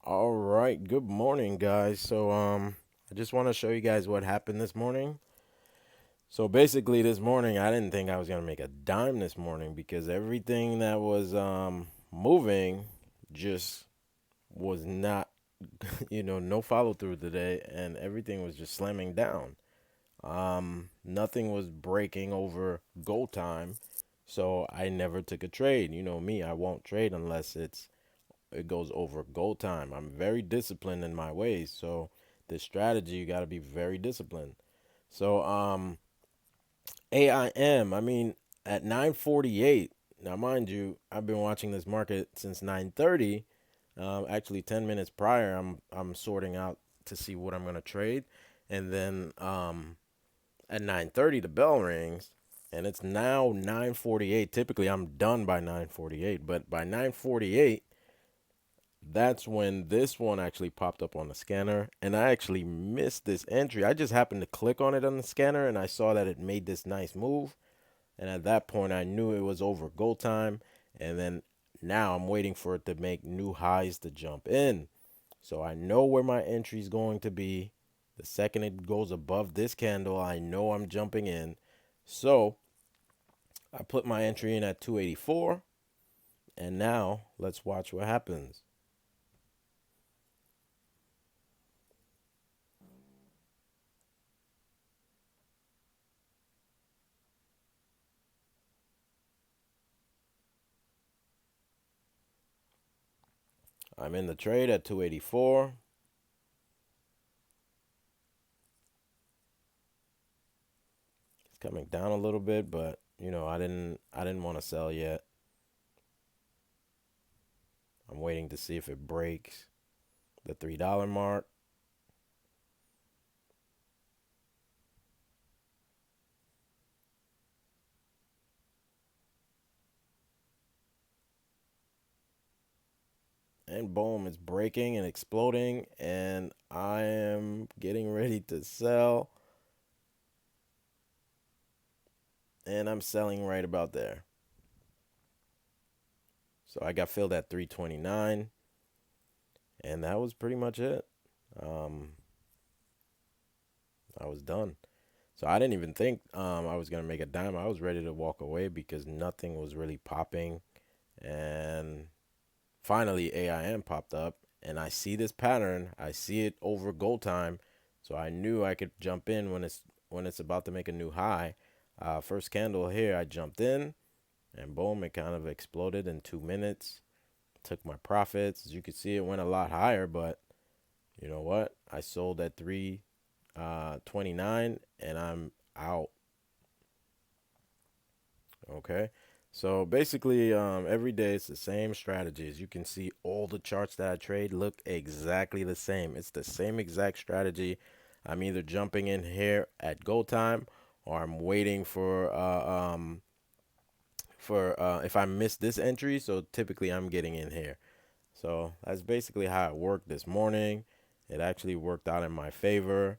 All right, good morning, guys. I just want to show you guys what happened this morning. So basically, this morning I didn't think I was gonna make a dime this morning because everything that was moving just was not, no follow through today, and everything was just slamming down. Nothing was breaking over go time, so I never took a trade. You know me, I won't trade unless it goes over goal time. I'm very disciplined in my ways. So this strategy, you got to be very disciplined. So AIM, I mean, at 9:48. Now, mind you, I've been watching this market since 9:30. Actually, 10 minutes prior, I'm sorting out to see what I'm gonna trade, and then at 9:30 the bell rings, and it's now 9:48. Typically, I'm done by 9:48, but by 9:48 that's when this one actually popped up on the scanner, and I actually missed this entry. I just happened to click on it on the scanner and I saw that it made this nice move, and at that point I knew it was over goal time. And then now I'm waiting for it to make new highs to jump in, so I know where my entry is going to be. The second it goes above this candle, I know I'm jumping in. So I put my entry in at 284, and now let's watch what happens. I'm in the trade at 284. It's coming down a little bit, but I didn't want to sell yet. I'm waiting to see if it breaks the $3 mark. And boom, it's breaking and exploding, and I am getting ready to sell, and I'm selling right about there. So I got filled at 329, and that was pretty much it. Um, I was done. So I didn't even think I was gonna make a dime. I was ready to walk away because nothing was really popping, and finally AIM popped up, and I see this pattern. I see it over goal time, so I knew I could jump in when it's about to make a new high. First candle here, I jumped in, and boom, it kind of exploded in 2 minutes. Took my profits. As you can see, it went a lot higher, but you know what? I sold at 329, and I'm out. Okay. So basically, every day it's the same strategy. As you can see, all the charts that I trade look exactly the same. It's the same exact strategy. I'm either jumping in here at go time, or I'm waiting for if I miss this entry. So typically I'm getting in here. So that's basically how it worked this morning. It actually worked out in my favor.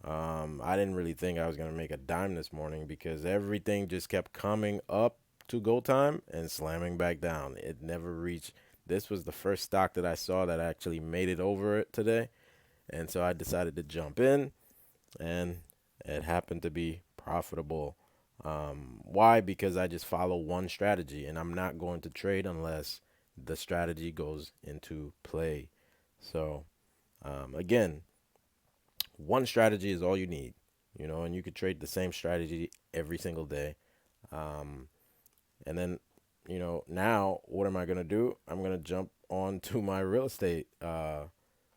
I didn't really think I was gonna make a dime this morning because everything just kept coming up to go time and slamming back down. It never reached. This was the first stock that I saw that actually made it over it today, and so I decided to jump in, and it happened to be profitable. Why? Because I just follow one strategy, and I'm not going to trade unless the strategy goes into play. So again, one strategy is all you need, and you could trade the same strategy every single day. Um, and then, now what am I going to do? I'm going to jump on to my real estate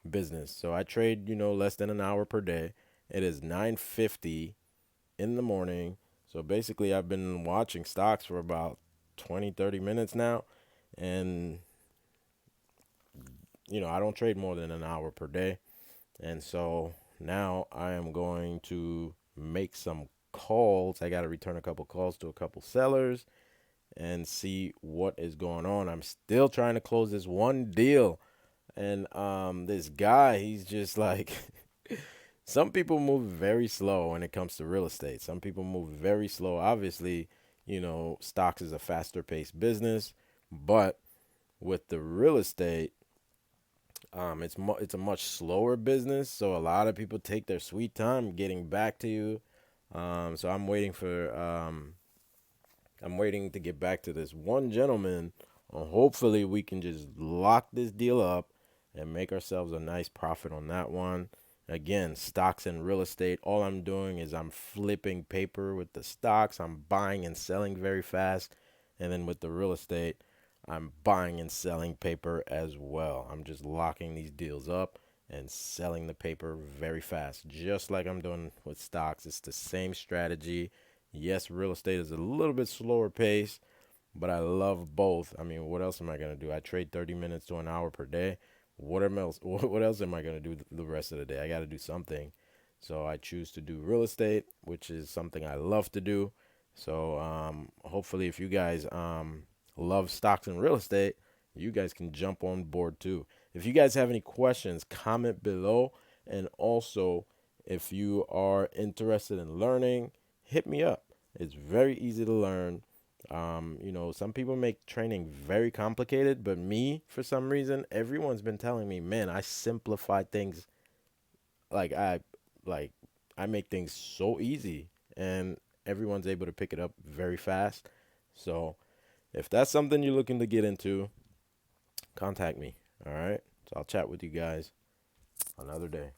business. So I trade, less than an hour per day. It is 9:50 in the morning. So basically, I've been watching stocks for about 20, 30 minutes now. And, I don't trade more than an hour per day. And so now I am going to make some calls. I got to return a couple calls to a couple sellers and see what is going on. I'm still trying to close this one deal. And this guy, he's just like some people move very slow when it comes to real estate. Some people move very slow. Obviously, stocks is a faster paced business, but with the real estate, It's a much slower business, so a lot of people take their sweet time getting back to you. So I'm waiting to get back to this one gentleman. Hopefully, we can just lock this deal up and make ourselves a nice profit on that one. Again, stocks and real estate. All I'm doing is I'm flipping paper with the stocks. I'm buying and selling very fast. And then with the real estate, I'm buying and selling paper as well. I'm just locking these deals up and selling the paper very fast, just like I'm doing with stocks. It's the same strategy. Yes, real estate is a little bit slower pace, but I love both. I mean, what else am I gonna do? I trade 30 minutes to an hour per day. What else? What else am I gonna do the rest of the day? I got to do something. So I choose to do real estate, which is something I love to do. So hopefully, if you guys love stocks and real estate, you guys can jump on board too. If you guys have any questions, comment below. And also, if you are interested in learning, hit me up. It's very easy to learn. Some people make training very complicated, but me, for some reason, everyone's been telling me, man, I simplify things like like I make things so easy and everyone's able to pick it up very fast. So if that's something you're looking to get into, contact me. All right. So I'll chat with you guys another day.